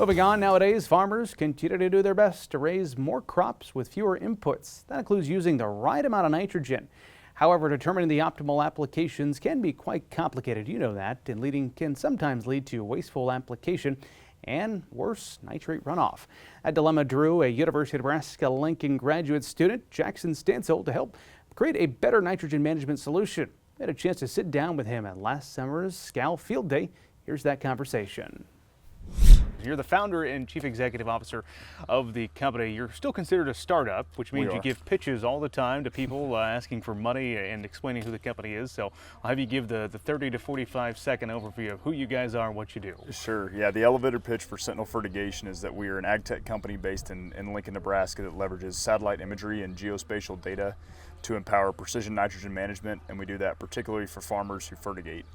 Moving on, nowadays farmers continue to do their best to raise more crops with fewer inputs. That includes using the right amount of nitrogen. However, determining the optimal applications can be quite complicated. You know that, and can sometimes lead to wasteful application and worse, nitrate runoff. That dilemma drew a University of Nebraska-Lincoln graduate student, Jackson Stansell, to help create a better nitrogen management solution. We had a chance to sit down with him at last summer's Scow Field Day. Here's that conversation. You're the founder and chief executive officer of the company. You're still considered a startup, which means you give pitches all the time to people asking for money and explaining who the company is. So I'll have you give the 30 to 45 second overview of who you guys are and what you do. Sure. Yeah, the elevator pitch for Sentinel Fertigation is that we are an ag tech company based in Lincoln, Nebraska that leverages satellite imagery and geospatial data to empower precision nitrogen management, and we do that particularly for farmers who fertigate.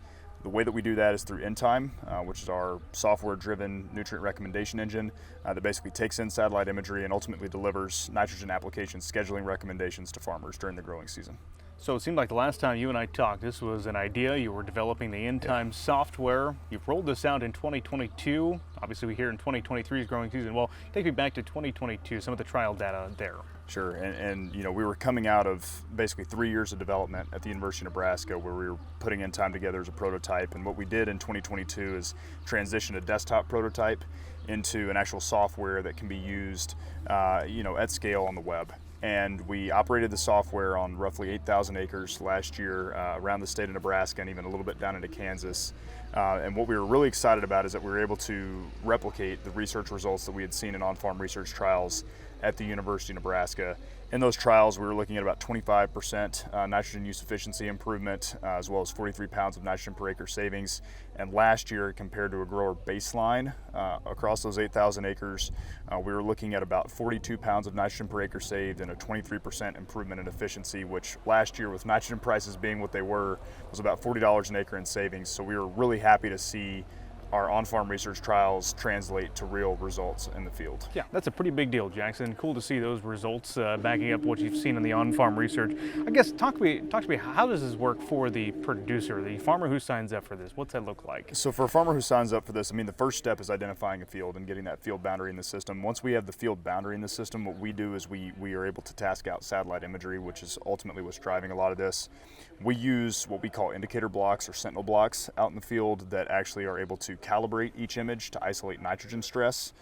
The way that we do that is through InTime, which is our software-driven nutrient recommendation engine that basically takes in satellite imagery and ultimately delivers nitrogen application scheduling recommendations to farmers during the growing season. So it seemed like the last time you and I talked, this was an idea. You were developing the InTime software. You've rolled this out in 2022. Obviously, we hear in 2023's growing season. Well, take me back to 2022, some of the trial data there. Sure, and you know, we were coming out of basically 3 years of development at the University of Nebraska where we were putting InTime together as a prototype, and what we did in 2022 is transition a desktop prototype into an actual software that can be used at scale on the web. And we operated the software on roughly 8,000 acres last year around the state of Nebraska and even a little bit down into Kansas. And what we were really excited about is that we were able to replicate the research results that we had seen in on-farm research trials at the University of Nebraska. In those trials, we were looking at about 25% nitrogen use efficiency improvement, as well as 43 pounds of nitrogen per acre savings. And last year, compared to a grower baseline across those 8,000 acres, we were looking at about 42 pounds of nitrogen per acre saved and a 23% improvement in efficiency, which last year, with nitrogen prices being what they were, was about $40 an acre in savings. So we were really happy to see our on-farm research trials translate to real results in the field. Yeah, that's a pretty big deal, Jackson. Cool to see those results backing up what you've seen in the on-farm research. I guess talk to me. How does this work for the producer, the farmer who signs up for this? What's that look like? So for a farmer who signs up for this, the first step is identifying a field and getting that field boundary in the system. Once we have the field boundary in the system, what we do is we are able to task out satellite imagery, which is ultimately what's driving a lot of this. We use what we call indicator blocks or sentinel blocks out in the field that actually are able to calibrate each image to isolate nitrogen stress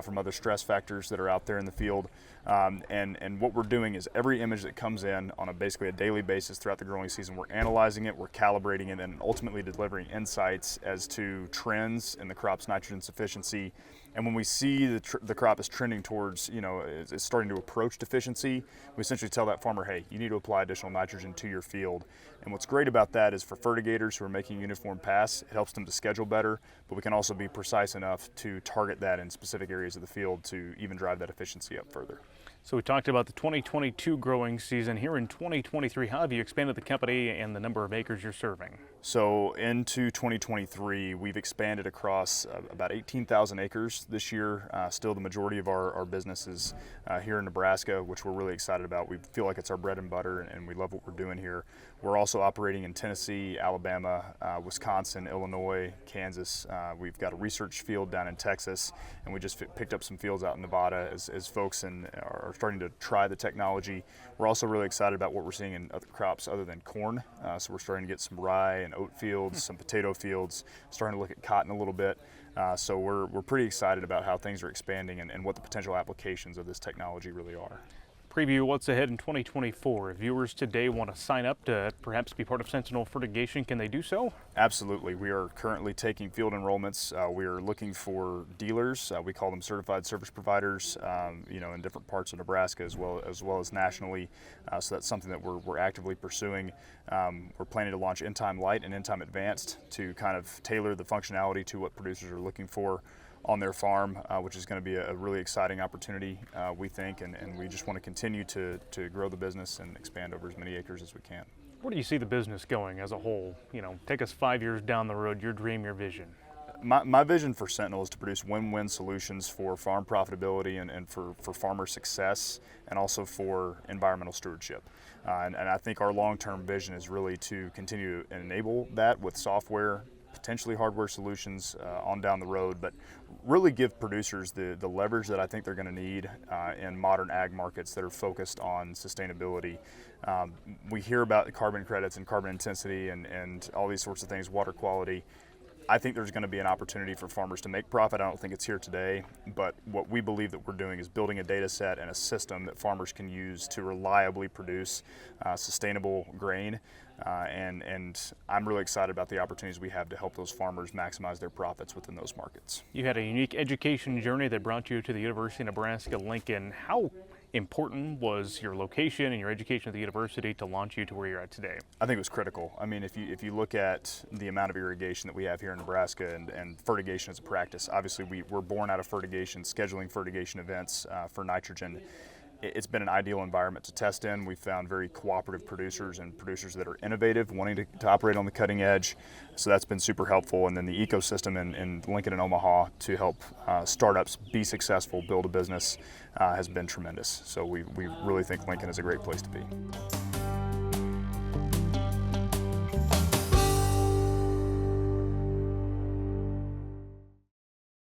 from other stress factors that are out there in the field. And what we're doing is every image that comes in on basically a daily basis throughout the growing season, we're analyzing it, we're calibrating it, and ultimately delivering insights as to trends in the crop's nitrogen sufficiency. And when we see the crop is trending towards, it's starting to approach deficiency, we essentially tell that farmer, hey, you need to apply additional nitrogen to your field. And what's great about that is for fertigators who are making uniform pass, it helps them to schedule better, but we can also be precise enough to target that in specific areas of the field to even drive that efficiency up further. So we talked about the 2022 growing season. Here in 2023, how have you expanded the company and the number of acres you're serving? So into 2023, we've expanded across about 18,000 acres this year. Still the majority of our business is here in Nebraska, which we're really excited about. We feel like it's our bread and butter, and we love what we're doing here. We're also operating in Tennessee, Alabama, Wisconsin, Illinois, Kansas. We've got a research field down in Texas, and we just picked up some fields out in Nevada as folks are starting to try the technology. We're also really excited about what we're seeing in other crops other than corn. So we're starting to get some rye and oat fields, some potato fields, starting to look at cotton a little bit. So we're pretty excited about how things are expanding and what the potential applications of this technology really are. Preview what's ahead in 2024. If viewers today want to sign up to perhaps be part of Sentinel Fertigation, can they do so? Absolutely. We are currently taking field enrollments. We are looking for dealers. We call them certified service providers, in different parts of Nebraska as well as nationally. So that's something that we're actively pursuing. We're planning to launch InTime Lite and InTime Advanced to kind of tailor the functionality to what producers are looking for on their farm, which is going to be a really exciting opportunity, we think, and we just want to continue to grow the business and expand over as many acres as we can. Where do you see the business going as a whole? Take us 5 years down the road, your dream, your vision. My vision for Sentinel is to produce win-win solutions for farm profitability and for farmer success, and also for environmental stewardship. And I think our long-term vision is really to continue to enable that with software, potentially hardware solutions on down the road, but really give producers the leverage that I think they're going to need in modern ag markets that are focused on sustainability. We hear about the carbon credits and carbon intensity and all these sorts of things, water quality. I think there's going to be an opportunity for farmers to make profit. I don't think it's here today, but what we believe that we're doing is building a data set and a system that farmers can use to reliably produce sustainable grain. And I'm really excited about the opportunities we have to help those farmers maximize their profits within those markets. You had a unique education journey that brought you to the University of Nebraska-Lincoln. How important was your location and your education at the university to launch you to where you're at today? I think it was critical. I mean, if you look at the amount of irrigation that we have here in Nebraska and fertigation as a practice, obviously we're born out of fertigation, scheduling fertigation events for nitrogen. It's been an ideal environment to test in. We've found very cooperative producers and producers that are innovative, wanting to operate on the cutting edge. So that's been super helpful. And then the ecosystem in Lincoln and Omaha to help startups be successful, build a business has been tremendous. So we really think Lincoln is a great place to be.